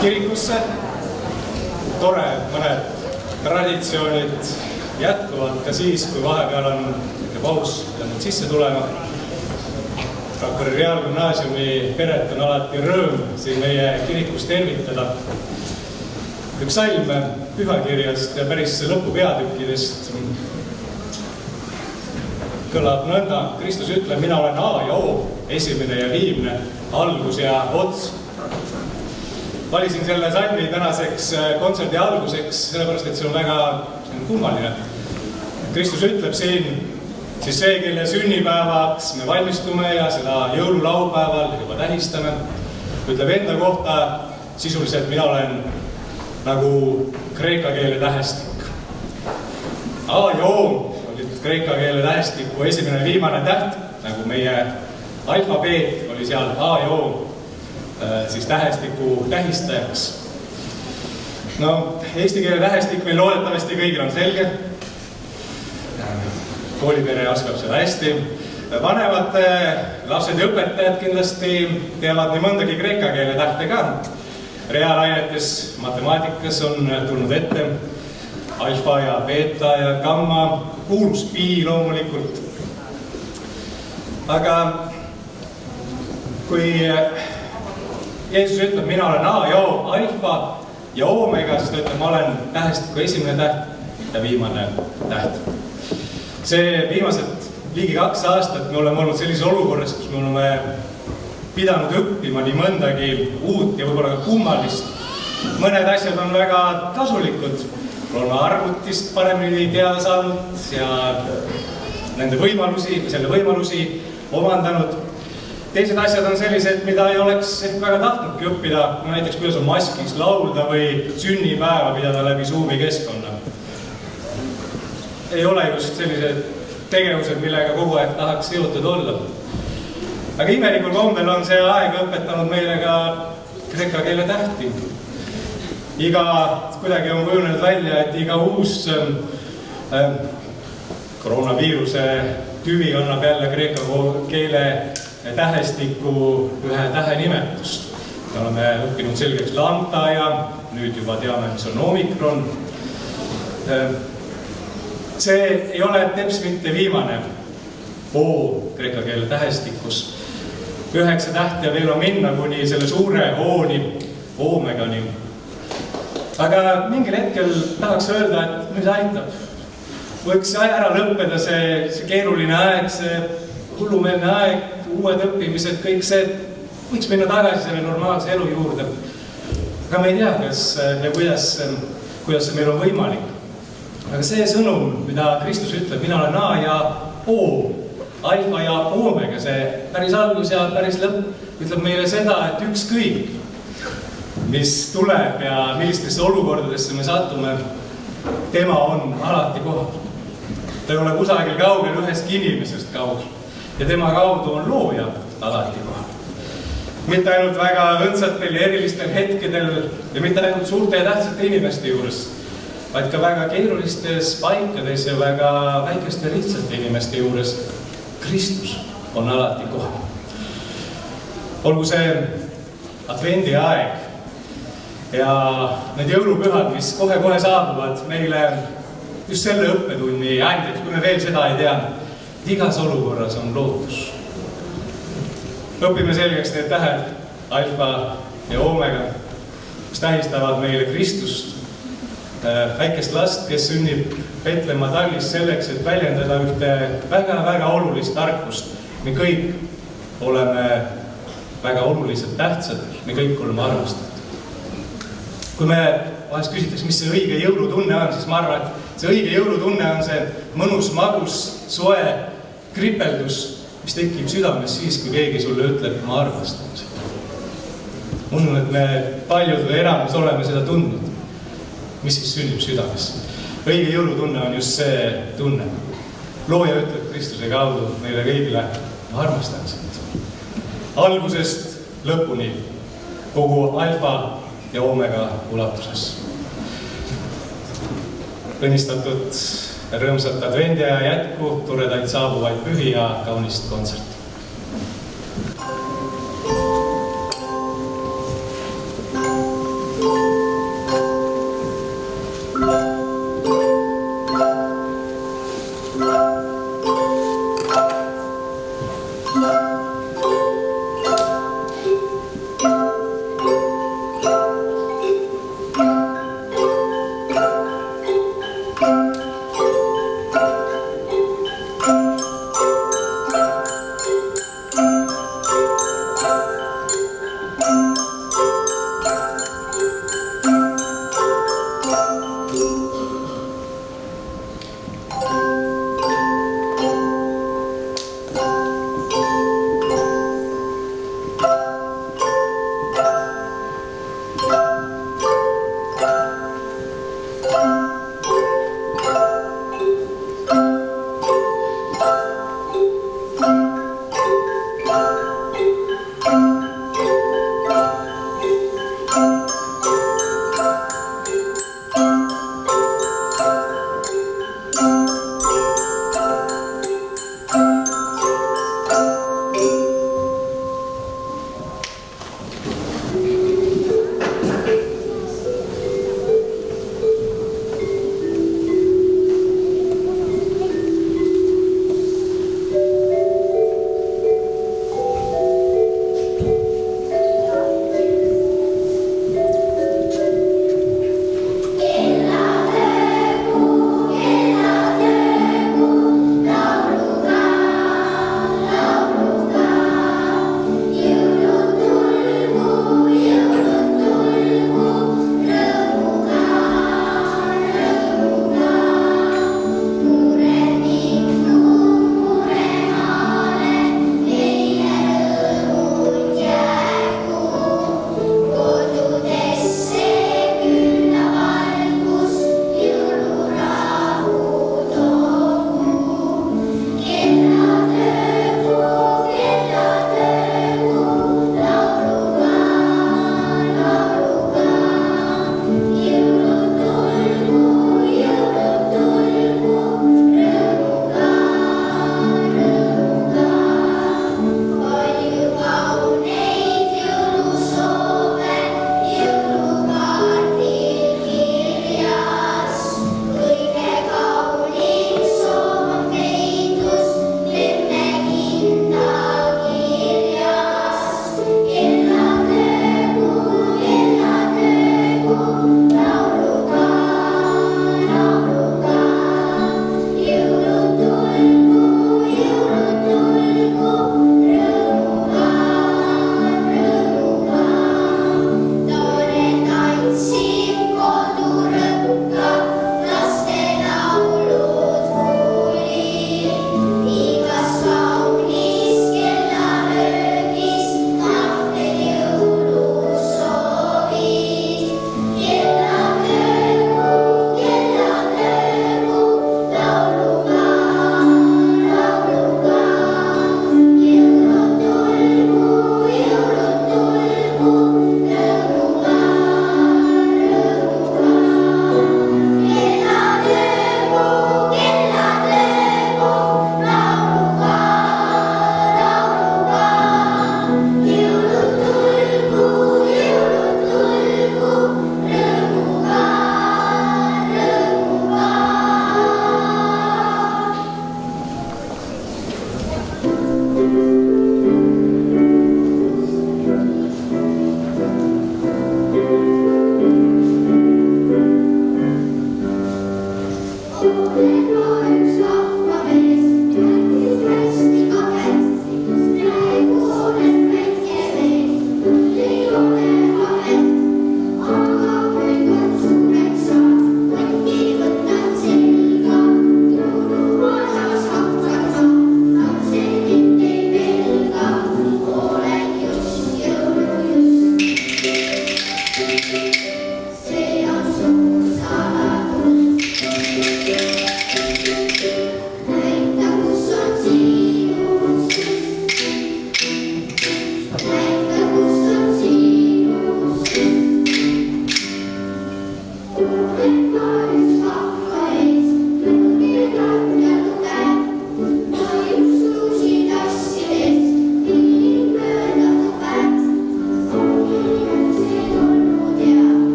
Kirikusse. Tore, mõned traditsioonid jätkuvad ka siis, kui vahepeal on paus pidanud sisse tulema. Rakvere Reaalgümnaasiumi peret on alati rõõm siin meie kirikus tervitada. Üks salm pühakirjast ja päris lõpupeatükkidest kõlab nõnda. Kristus ütleb, mina olen A ja O, esimene ja viimne, algus ja ots. Valisin selle salmi tänaseks kontserdi alguseks, sellepärast, et see on väga kummaline. Kristus ütleb siin, siis see, kelle sünnipäevaks me valmistume ja seda jõululaupäeval juba tähistame, ütleb enda kohta sisuliselt, mina olen nagu kreeka keele tähestik. A ja O oli kreeka keele tähestiku esimene ja viimane täht, nagu meie alfabeet oli seal A ja O. Siis tähestiku tähistajaks. No, eesti keele tähestik meil loodetavasti kõigil on selge. Koolipere oskab seda hästi. Vanemad lapsed ja õpetajad kindlasti teavad nii mõndagi kreeka keele tähte ka. Reaalainetes matemaatikas on tulnud ette alfa ja beta ja gamma, kuulus pi loomulikult. Aga kui Jeesus ütleb, mina olen A ja O, alfa ja oomega, siis ta ütleb, ma olen tähestiku esimene täht ja viimane täht. See viimased ligi 2 aastat me oleme olnud sellises olukorras, kus me oleme pidanud õppima nii mõndagi uut ja võib-olla ka kummalist. Mõned asjad on väga kasulikud. Oleme arvutist paremini teada saanud ja nende võimalusi omandanud. Teised asjad on sellised, mida ei oleks ehk väga tahtnudki õppida, näiteks kuidas on maskis laulda või sünnipäeva pidada läbi Zoomi keskkonna. Ei ole just sellised tegevused, millega kogu aeg tahaks seotud olla. Aga imelikul kombel on see aeg õpetanud meile ka kreeka keele tähti. Kuidagi on kujunenud välja, et iga uus koroonaviiruse tüvi annab jälle kreeka keele tähestiku ühe tähe nimetust. Me oleme õppinud selgeks lambda ja nüüd juba teame, mis on omikron. See ei ole teps mitte viimane O kreeka keele tähestikus. 9 tähti ja veel on minna kuni selle suure O-ni, oomegani. Aga mingil hetkel tahaks öelda, et nüüd aitab. Võiks ära lõppeda see keeruline aeg, see hullumeelne aeg, uued õppimised, kõik see, võiks minna tagasi selle normaalse elu juurde. Aga me ei tea, kas ja kuidas see meil on võimalik. Aga see sõnum, mida Kristus ütleb, mina olen A ja O, alfa ja oomega, see päris algus ja päris lõpp, ütleb meile seda, et ükskõik, mis tuleb ja millistesse olukordadesse me satume, tema on alati kohal. Ta ei ole kusagil kaugel ühestki inimesest kaugel. Ja tema kaudu on looja alati kohal. Mitte ainult väga õndsatel ja erilistel hetkedel ja mitte ainult suurte ja tähtsate inimeste juures, vaid ka väga keerulistes paikades ja väga väikeste ja lihtsate inimeste juures. Kristus on alati kohal. Olgu see advendi aeg ja need jõulupühad, mis kohe-kohe saabuvad meile just selle õppetunni andjaks, kui me veel seda ei tea. Igas olukorras on lootus. Õpime selgeks need tähed, alfa ja oomega, mis tähistavad meile Kristust, väikest last, kes sünnib Petlemma tallis selleks, et väljendada ühte väga-väga olulist tarkust. Me kõik oleme väga olulised tähtsad, me kõik oleme armastatud. Kui me vahest küsitaks, mis see õige jõulutunne on, siis ma arvan, et see õige jõulutunne on see mõnus, magus, soe kripeldus, mis tekib südames siis, kui keegi sulle ütleb, ma armastan seda. Usun, et me paljud või enamus oleme seda tundnud. Mis siis sünnib südames? Õige jõulutunne on just see tunne. Looja ütleb Kristuse kaudu meile kõigile, ma armastan seda. Algusest lõpuni, kogu alfa ja oomega ulatuses. Õnnistatud rõõmsat advendi ja jätku, toredaid saabuvaid pühi ja kaunist kontserti.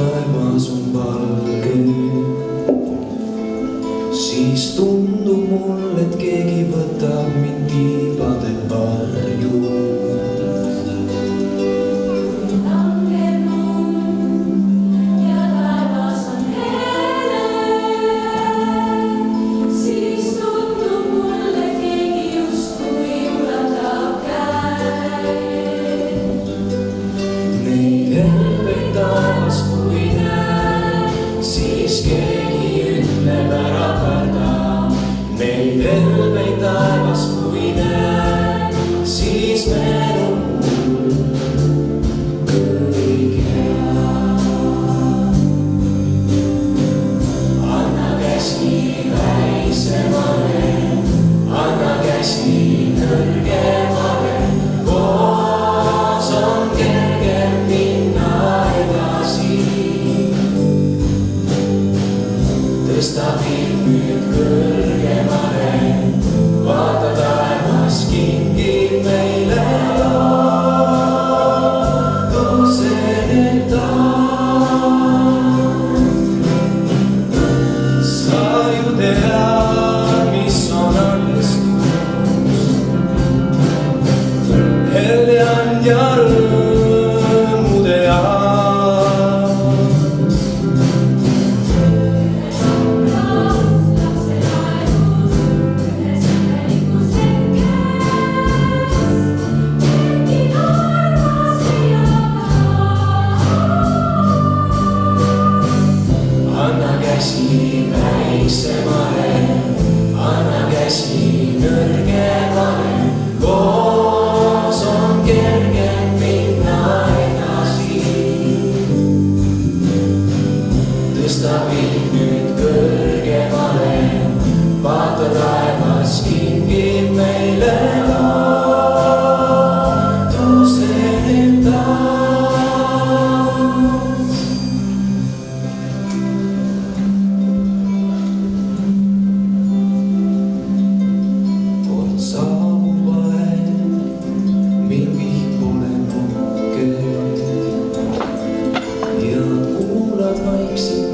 taevas on valge, siis tundub mul, et keegi võtab mind tiibade varju. Neid helbeid taevas, kui näen, siis meenub mul kõik hea. Anna käsi väiksemale, anna käsi nõrgemale, koos on kergem minna edasi. Tõsta pilk nüüd kõrgemale, vaata taevas kingib meile lootuse taas. Sa ju tead, mis on arvestus, helde andja rõõmude jaoks. Anna käsi väiksemale, anna käsi nõrgemale, koos on kergem minna edasi. Tõsta pilk nüüd kõrgemale, vaata taevas kingib meile lootuse taas. Kord saabub aeg, mil vihm pole nukke ja kuulad vaikselt